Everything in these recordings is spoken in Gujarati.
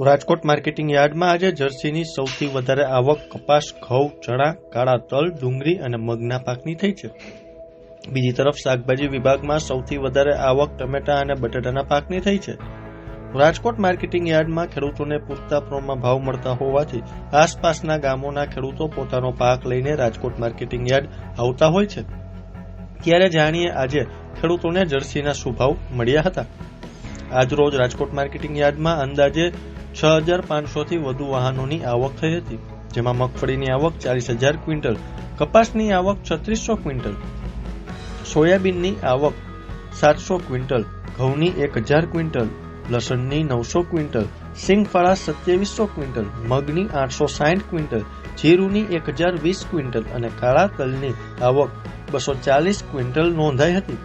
રાજકોટ માર્કેટિંગ યાર્ડમાં આજે જર્સીની સૌથી વધારે આવક કપાસ, ઘઉં, ચણા, કાળા તલ, ડુંગળી અને મગના પાકની થઈ છે. બીજી તરફ શાકભાજી વિભાગમાં સૌથી વધારે આવક ટમેટા અને બટાટાના પાકની થઈ છે. રાજકોટ માર્કેટિંગ યાર્ડમાં ખેડૂતોને પૂરતા પ્રમાણમાં ભાવ મળતા હોવાથી આસપાસના ગામોના ખેડૂતો પોતાનો પાક લઈને રાજકોટ માર્કેટિંગ યાર્ડ આવતા હોય છે. ત્યારે જાણીએ આજે ખેડૂતોને જર્સીના શું ભાવ મળ્યા હતા. આજરોજ રાજકોટ માર્કેટિંગ યાર્ડમાં અંદાજે 6,500 થી વધુ વાહનોની આવક થઈ હતી, જેમાં મગફળીની આવક 40,000 ક્વિન્ટલ, કપાસની આવક 3600 ક્વિન્ટલ, સોયાબીનની આવક 700 ક્વિન્ટલ, ઘઉંની 1,000 ક્વિન્ટલ, લસણની 900 ક્વિન્ટલ, સિંગફાળા 2700 ક્વિન્ટલ, મગની 860 ક્વિન્ટલ, જીરુની 1,020 ક્વિન્ટલ અને કાળા તલની આવક 240 ક્વિન્ટલ નોંધાઈ હતી.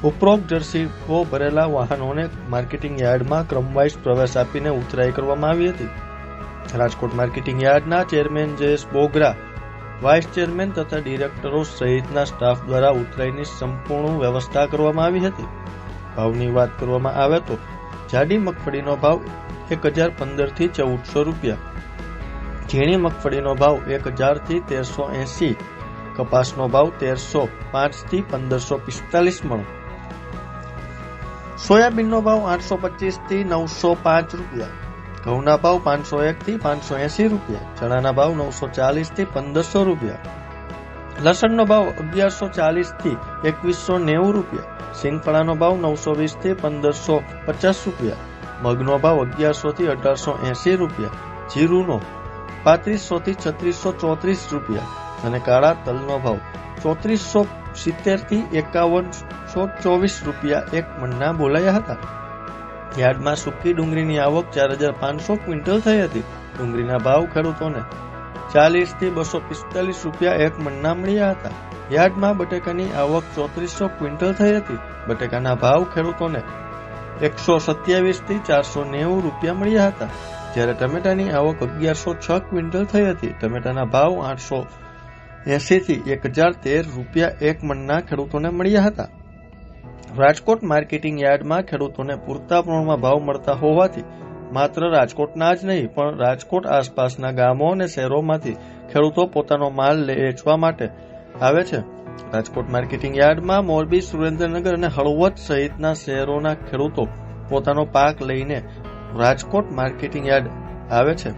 ઉપરોક્ત જર્સીઓ ભરેલા વાહનોને માર્કેટિંગ યાર્ડમાં ક્રમવાઇઝ પ્રવેશ આપીને ઉતરાઈ કરવામાં આવી હતી. રાજકોટ માર્કેટિંગ યાર્ડના chairman Jayesh Bogra, vice chairman તથા ડિરેક્ટરો સહિતના સ્ટાફ દ્વારા ઉતરાઈની સંપૂર્ણ વ્યવસ્થા કરવામાં આવી હતી. ભાવની વાત કરવામાં આવે તો જાડી મગફળીનો ભાવ 1,015 થી 1,400 રૂપિયા, ઝીણી મગફળીનો ભાવ 1,000 થી 1,380, કપાસનો ભાવ 1,305 થી 1,545 મણ, સોયાબીનનો ભાવ 825 થી 905 રૂપિયા, ઘઉંના ભાવ 501 થી 580 રૂપિયા, ચણાના ભાવ 940 થી 1,500 રૂપિયા, લસણનો ભાવ 1,140 થી 2,190 રૂપિયા, સિંગફાળાનો ભાવ 920 થી 1,550 રૂપિયા, મગનો ભાવ 1,100 થી 1,880 રૂપિયા, જીરુનો 3500 થી 3,634 રૂપિયા અને કાળા તલનો ભાવ 3,470 થી 5,124 રૂપિયા એક મણના બોલાયા હતા. યાર્ડમાં સૂકી ડુંગળીની આવક 4,500 ક્વિન્ટલ થઈ હતી. ડુંગળીના ભાવ ખેડૂતોને 40 થી 245 રૂપિયા એક મણના મળ્યા હતા. યાર્ડમાં બટેકાની આવક 3,400 ક્વિન્ટલ થઈ હતી. બટેકાના ભાવ ખેડૂતોને 127 થી 490 રૂપિયા મળ્યા હતા. જ્યારે ટમેટાની આવક 1,106 ક્વિન્ટલ થઈ હતી. ટમેટાના ભાવ 880 થી 1,013 રૂપિયા એક મણના ખેડૂતોને મળ્યા હતા. રાજકોટ માર્કેટિંગ યાર્ડમાં ખેડૂતોને પૂરતા પ્રમાણમાં ભાવ મળતા હોવાથી માત્ર રાજકોટના જ નહીં પણ રાજકોટ આસપાસના ગામો અને શહેરોમાંથી ખેડૂતો પોતાનો માલ વેચવા માટે આવે છે. રાજકોટ માર્કેટિંગ યાર્ડમાં મોરબી, સુરેન્દ્રનગર અને હળવદ સહિતના શહેરોના ખેડૂતો પોતાનો પાક લઈને રાજકોટ માર્કેટિંગ યાર્ડ આવે છે.